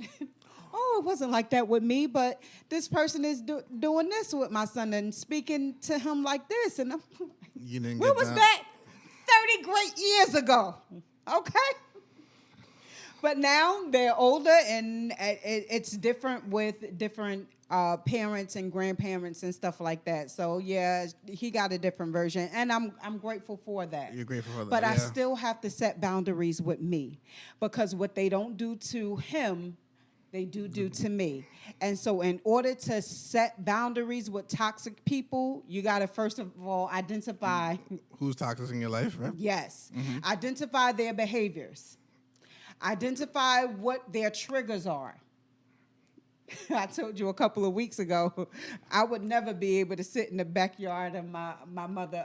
Oh, it wasn't like that with me, but this person is doing this with my son and speaking to him like this. And I'm like, where was that 30 great years ago? Okay. But now they're older, and it's different with different parents and grandparents and stuff like that. So yeah, he got a different version, and I'm grateful for that. You're grateful for that, but I still have to set boundaries with me because what they don't do to him, they do to me. And so in order to set boundaries with toxic people, you got to first of all identify who's toxic in your life, right? Yes. Mm-hmm. Identify their behaviors. Identify what their triggers are. I told you a couple of weeks ago, I would never be able to sit in the backyard of my mother's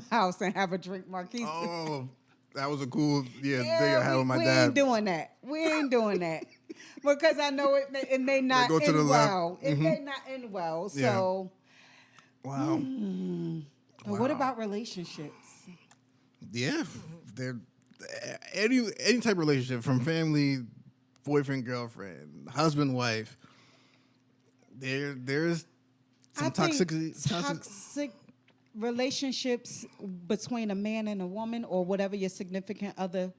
house and have a drink Marquis. Oh, that was a cool day I had with my dad. We ain't doing that. Because I know it may not end well. It may not end well. So, wow. But what about relationships? Yeah, they're any type of relationship, from family, boyfriend, girlfriend, husband, wife. There's some toxic relationships between a man and a woman, or whatever your significant other.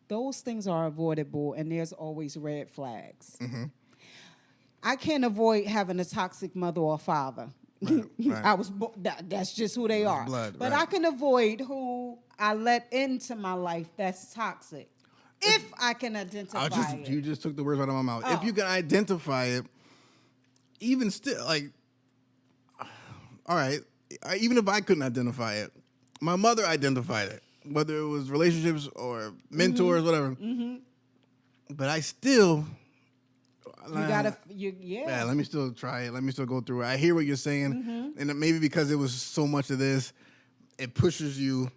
Those things are avoidable, and there's always red flags. Mm-hmm. I can't avoid having a toxic mother or father. Right. That's just who they are. Blood, but I can avoid who I let into my life that's toxic. If I can identify it. You just took the words out of my mouth. If you can identify it, even still, like, all right, even if I couldn't identify it, my mother identified it, whether it was relationships or mentors, whatever. Mm-hmm. But I still... Yeah, let me still try it. Let me still go through it. I hear what you're saying, and maybe because it was so much of this, it pushes you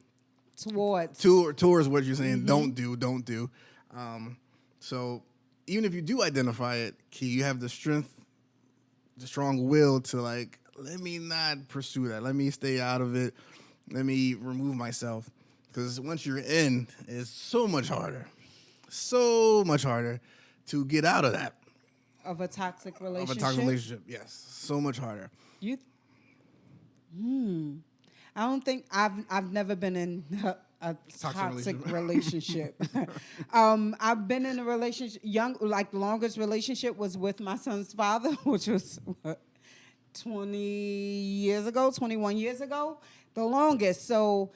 towards what you're saying. Don't do. So even if you do identify it, Key, you have the strength, the strong will to, like, let me not pursue that. Let me stay out of it. Let me remove myself, because once you're in, it's so much harder to get out of that. Of a toxic relationship? Of a toxic relationship, yes. So much harder. I don't think I've never been in a toxic relationship. I've been in a relationship, the longest relationship was with my son's father, which was 21 years ago, the longest. So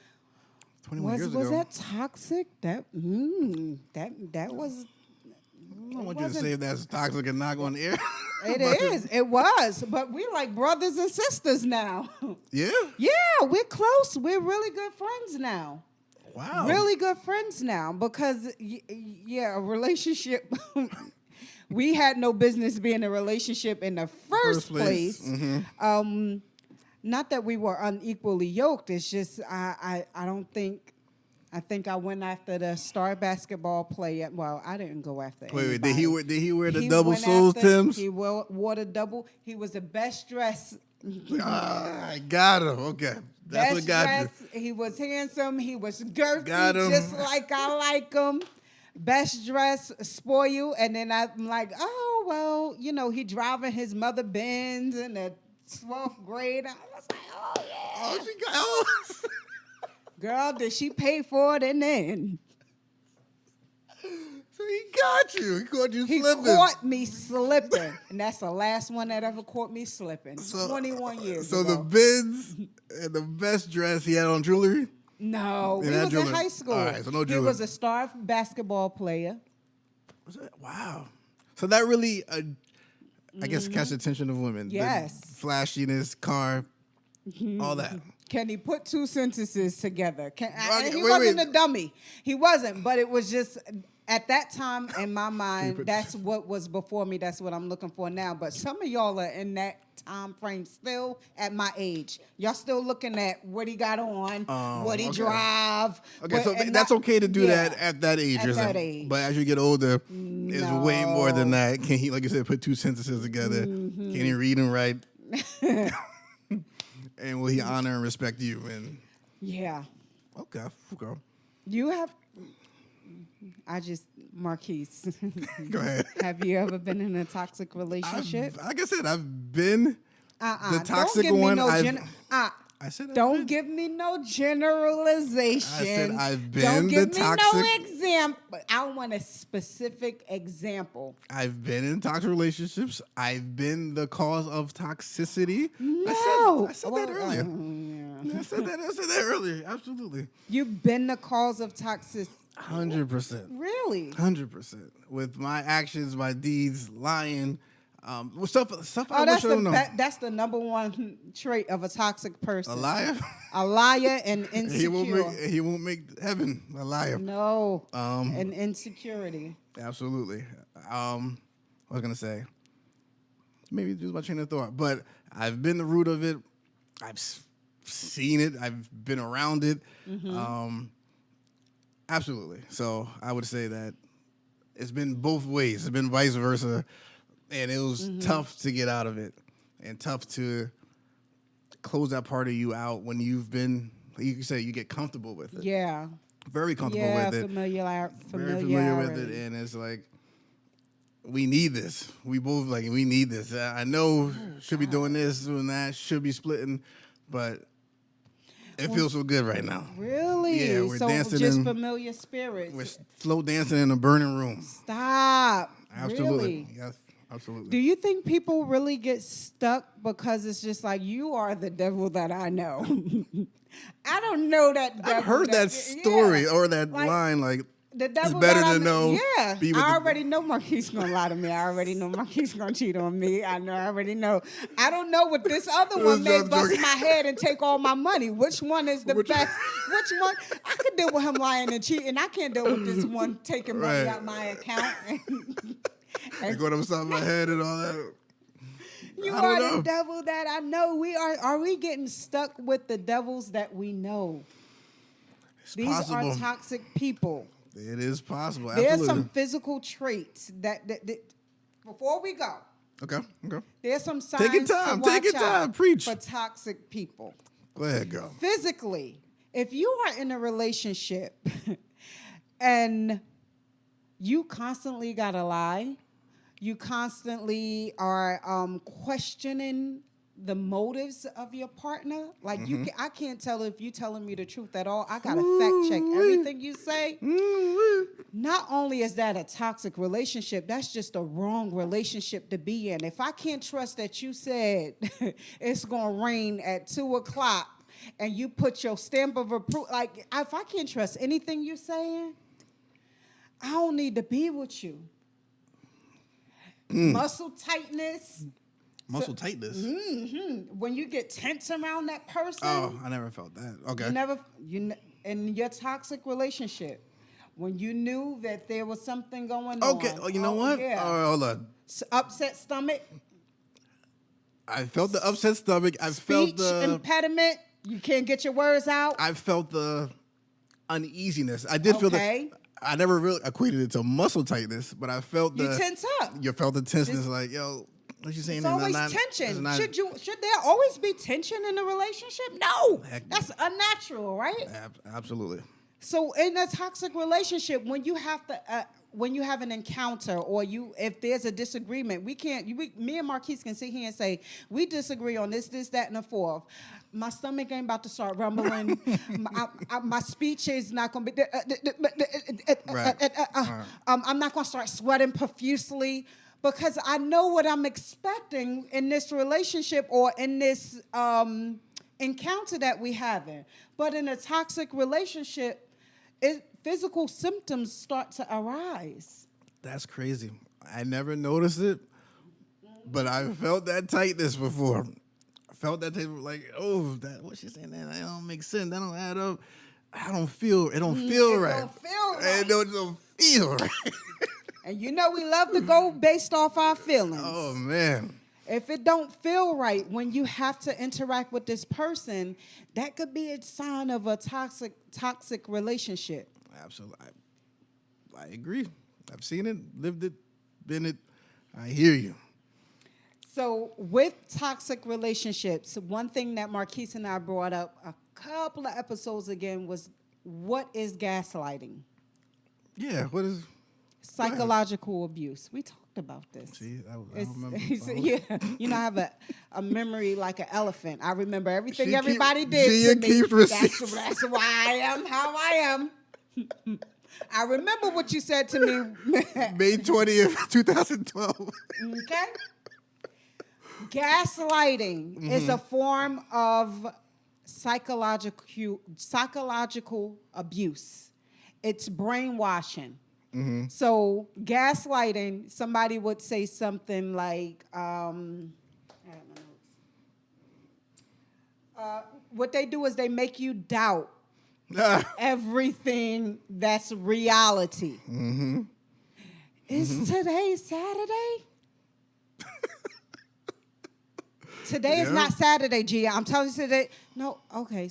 21 years ago. Was that toxic? That was... I don't want you to say that's toxic and not on air. It is. It was. But we're like brothers and sisters now. Yeah? Yeah, we're close. We're really good friends now. Wow. Really good friends now because, a relationship, we had no business being in a relationship in the first place. Mm-hmm. Not that we were unequally yoked. It's just I don't think I think I went after the star basketball player. Well, I didn't go after Wait, anybody. did he wear the He double went soles after- Timbs? He wore the double. He was the best dressed. I got him. Okay. That's what got dressed. He was handsome. He was girthy, Got him. just like I like him. Best dressed, spoil. And then I'm like, oh, well, he driving his mother Benz in the 12th grade. I was like, oh, yeah. Oh, she got. Oh. Girl, did she pay for it? And then So he got you. He caught you he slipping. caught me slipping. And that's the last one that ever caught me slipping. So- 21 years So ago. the Benz and the best dress he had on jewelry. No, Yeah, he that was jewelry. in high school. All right, so no he jewelry. was a star basketball player. Was that? Wow. So that really, I guess, catch the attention of women. The Yes. flashiness, car, all that. Can he put two sentences together? Okay, He wait, wasn't wait. a dummy. He wasn't, but it was just at that time in my mind, put- that's what was before me. That's what I'm looking for now. But some of y'all are in that time frame still at my age. Y'all still looking at what he got on, what he okay. drive. Okay, but- so and that's not- okay to do yeah, that at that age. At or that something. age. But as you get older, it's way more than No. that. Can he, like you said, put two sentences together? Mm-hmm. Can he read and write? And will he honor and respect you? And Yeah. okay. You have. Marquis. Go ahead. Have you ever been in a toxic relationship? Like I said, I've been the toxic Don't give one. Me no I said I've don't been. give me no generalization. I said I've been Don't the give me no toxic- example. I want a specific example. I've been in toxic relationships. I've been the cause of toxicity. No. I said that earlier. I said that earlier. Absolutely. You've been the cause of toxicity. 100%. Really? 100%. With my actions, my deeds, lying, stuff I Oh, wish I don't know. that's the number one trait of a toxic person. A liar? A liar and insecure. He won't make heaven a liar. No. And insecurity. Absolutely. I was gonna say, maybe lose my train of thought, but I've been the root of it. I've seen it. I've been around it. Absolutely. So I would say that it's been both ways. It's been vice versa, and it was tough to get out of it, and tough to close that part of you out when you've been. You can say you get comfortable with it. Yeah. Very comfortable Yeah, with it. familiarity. Very familiar with it, and it's like we need this. We both we need this. I know should be doing this, doing that, should be splitting, but it feels so good right now. Really? Yeah, we're so dancing just in- familiar spirits. We're slow dancing in a burning room. Stop. Absolutely. Really? Yes, absolutely. Do you think people really get stuck because it's just like you are the devil that I know? I don't know that devil. I've heard that story or that Like, line the it's devil better that I to know. Yeah, be with I the- already know Marquis gonna lie to me. I already know Marquis gonna cheat on me. I already know. I don't know what this other one may I'm bust joking. my head and take all my money. Which one is the best? Which one? I could deal with him lying and cheating. I can't deal with this one taking money Right. out my account. and going upside my head and all that. You I don't are know. the devil that I know. Are we getting stuck with the devils that we know? It's These possible. are toxic people. It is possible. There's Absolutely. some physical traits that before we go, Okay. there's some signs Take your time, to watch take your time, out preach. for toxic people. Go ahead, girl. Physically, if you are in a relationship and you constantly gotta lie, you constantly are questioning the motives of your partner. Like I can't tell if you telling me the truth at all. I gotta fact check everything you say. Not only is that a toxic relationship, that's just a wrong relationship to be in. If I can't trust that you said it's gonna rain at 2:00 and you put your stamp of approval, like if I can't trust anything you're saying, I don't need to be with you. Muscle tightness. Muscle tightness. When you get tense around that person, Oh, I never felt that. Okay. In your toxic relationship, when you knew that there was something going Okay. on. Oh, you know what? Yeah. All right, hold on. Upset stomach, I felt the upset stomach. I felt speech the. impediment. You can't get your words out. I felt the uneasiness. I did feel Okay. that. I never really equated it to muscle tightness, but I felt You tense up. You felt the tenseness, like, yo, what you saying? It's always tension. Should there always be tension in a relationship? No. Heck no. That's unnatural, right? Absolutely. So in a toxic relationship, when you have to, when you have an encounter or if there's a disagreement, me and Marquis can sit here and say, we disagree on this, that, and the fourth. My stomach ain't about to start rumbling. My speech is not going to be, I'm not going to start sweating profusely because I know what I'm expecting in this relationship or in this encounter that we having. But in a toxic relationship, physical symptoms start to arise. That's crazy. I never noticed it, but I felt that tightness before. I felt that like, oh, what she's saying, that don't make sense. That don't add up. It don't feel right. It don't feel right. It don't feel right. And you know we love to go based off our feelings. Oh, man. If it don't feel right when you have to interact with this person, that could be a sign of a toxic relationship. Absolutely. I agree. I've seen it, lived it, been it. I hear you. So with toxic relationships, one thing that Marquis and I brought up a couple of episodes again was, what is gaslighting? Yeah, what is... Psychological abuse. We talked about this. See, I remember. Yeah, you know, I have a memory like an elephant. I remember everything everybody did Jeeah to me. keeps receipts. That's why I am how I am. I remember what you said to me. May 20th, 2012. Okay? Gaslighting is a form of psychological abuse. It's brainwashing. Mm-hmm. So gaslighting, somebody would say something like, what they do is they make you doubt everything that's reality. Mm-hmm. Is today Saturday? Today is not Saturday, Jeeah. I'm telling you today. No, okay,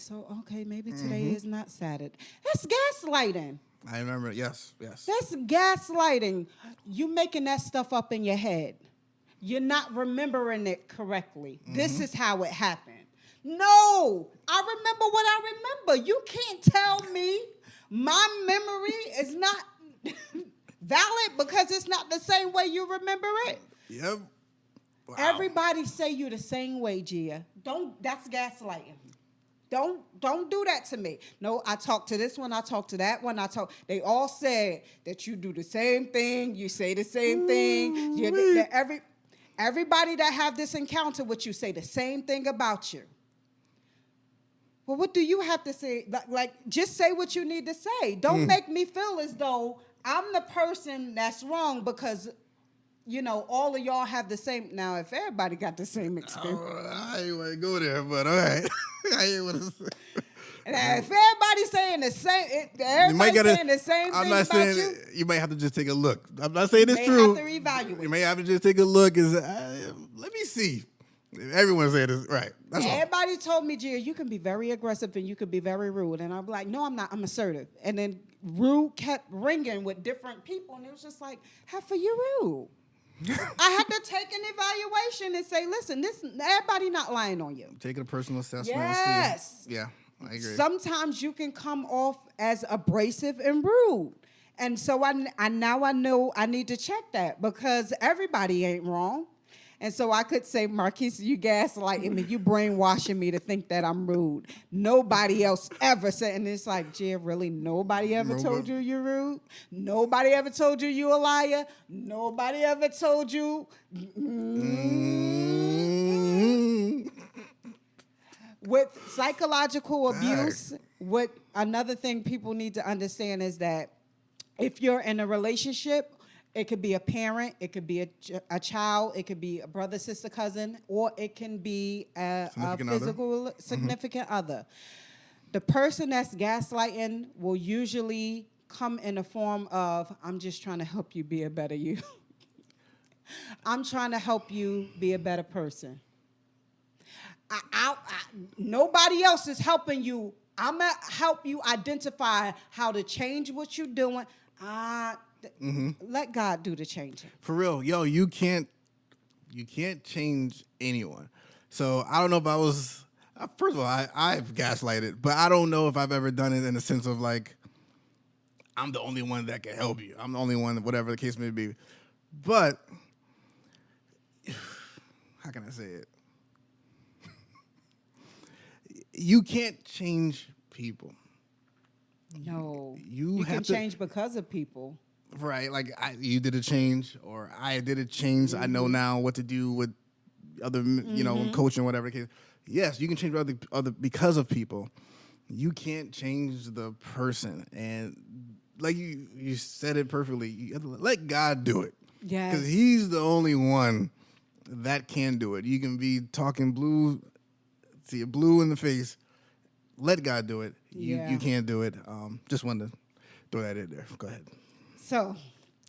maybe today is not Saturday. That's gaslighting. I remember. Yes. That's gaslighting. You making that stuff up in your head. You're not remembering it correctly. Mm-hmm. This is how it happened. No, I remember what I remember. You can't tell me my memory is not valid because it's not the same way you remember it. Yep. Wow. Everybody say you the same way, Jeeah. That's gaslighting. Don't do that to me. No, I talk to this one, I talk to that one, they all said that you do the same thing, you say the same thing. Everybody that have this encounter with you say the same thing about you. Well, what do you have to say? Like, just say what you need to say. Don't make me feel as though I'm the person that's wrong because, you know, all of y'all have the same. Now, if everybody got the same experience. I ain't want to go there, but all right. I ain't want to say. Now, if everybody's saying the same, saying the same I'm thing not about saying you. You might have to just take a look. I'm not saying it's You true. may have to reevaluate. You may have to just take a look and say, let me see. Everyone's saying this right. That's all. Everybody told me, Jeeah, you can be very aggressive and you can be very rude. And I'm like, no, I'm not. I'm assertive. And then rude kept ringing with different people. And it was just like, how for you rude? I had to take an evaluation and say, listen, everybody not lying on you. Taking a personal assessment. Yes. Yeah, I agree. Sometimes you can come off as abrasive and rude. And so I now know I need to check that because everybody ain't wrong. And so I could say, Marquis, you gaslighting me. You brainwashing me to think that I'm rude. Nobody else ever said. And it's like, Jeeah, really? Nobody ever told you you're rude? Nobody ever told you you a liar? Nobody ever told you? With psychological abuse, what another thing people need to understand is that if you're in a relationship, it could be a parent, it could be a child, it could be a brother, sister, cousin, or it can be a physical significant other. The person that's gaslighting will usually come in the form of, I'm just trying to help you be a better you. I'm trying to help you be a better person. Nobody else is helping you I'm going to help you identify how to change what you're doing. Let God do the changing. For real, yo, you can't change anyone. So I don't know if I was. First of all, I've gaslighted, but I don't know if I've ever done it in the sense of like, I'm the only one that can help you. I'm the only one, whatever the case may be. But how can I say it? You can't change people. No. You You have can to change because of people. Right, like you did a change, or I did a change. I know now what to do with other, coaching, whatever the case. Yes, you can change other because of people. You can't change the person, and like you said it perfectly. You have to let God do it. Yes, because He's the only one that can do it. You can be talking blue, see it blue in the face. Let God do it. You can't do it. Just wanted to throw that in there. Go ahead. So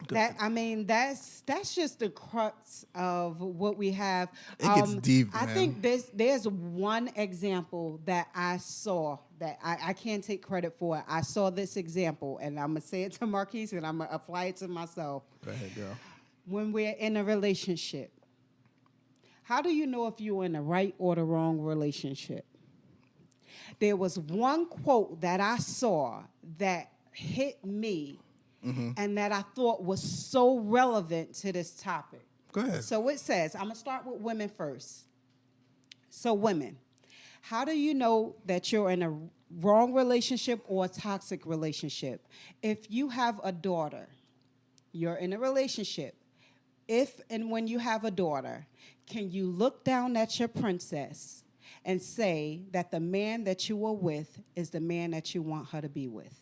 that's just the crux of what we have. It gets deep, I man. think there's one example that I saw that I can't take credit for. I saw this example, and I'm gonna say it to Marquis, and I'm gonna apply it to myself. Go ahead, girl. When we're in a relationship, how do you know if you're in the right or the wrong relationship? There was one quote that I saw that hit me. And that I thought was so relevant to this topic. Go ahead. So it says, I'm going to start with women first. So women, how do you know that you're in a wrong relationship or a toxic relationship? If you have a daughter, you're in a relationship. If and when you have a daughter, can you look down at your princess and say that the man that you are with is the man that you want her to be with?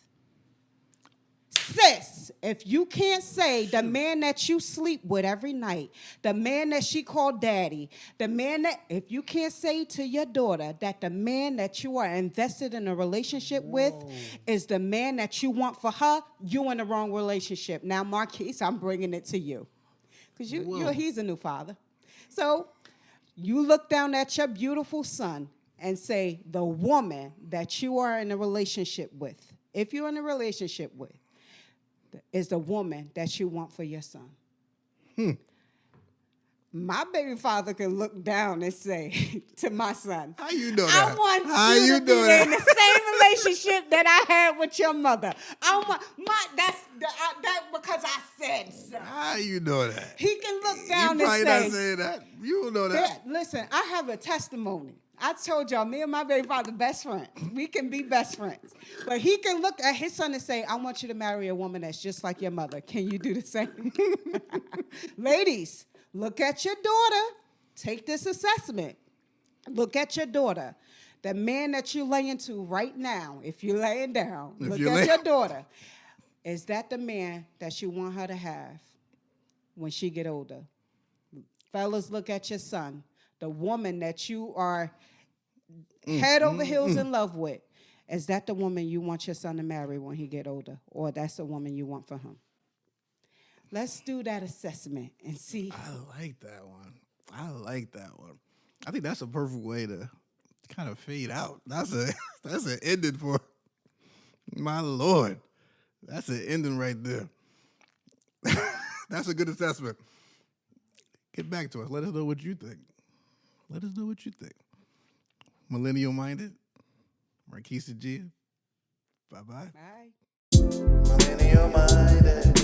Sis, if you can't say the man that you sleep with every night, the man that she called daddy, if you can't say to your daughter that the man that you are invested in a relationship with is the man that you want for her, you're in the wrong relationship. Now, Marquis, I'm bringing it to you. Because he's a new father. So you look down at your beautiful son and say, the woman that you are in a relationship with, if you're in a relationship with, is the woman that you want for your son. My baby father can look down and say to my son, how you know that? I want you to be in the same relationship that I had with your mother. That's because I said so. How you know that? He can look down you and say, not saying that. You don't know that. Listen, I have a testimony. I told y'all, me and my baby father best friends. We can be best friends. But he can look at his son and say, I want you to marry a woman that's just like your mother. Can you do the same? Ladies, look at your daughter. Take this assessment. Look at your daughter. The man that you're laying to right now, if you're laying down, look at your daughter. Is that the man that you want her to have when she get older? Fellas, look at your son. The woman that you are head over heels in love with, is that the woman you want your son to marry when he get older? Or that's the woman you want for him? Let's do that assessment and see. I like that one. I think that's a perfect way to kind of fade out. That's an ending for my Lord. That's an ending right there. That's a good assessment. Get back to us. Let us know what you think. Millennial Minded, Marquis Jeeah. Bye-bye. Bye. Millennial Minded.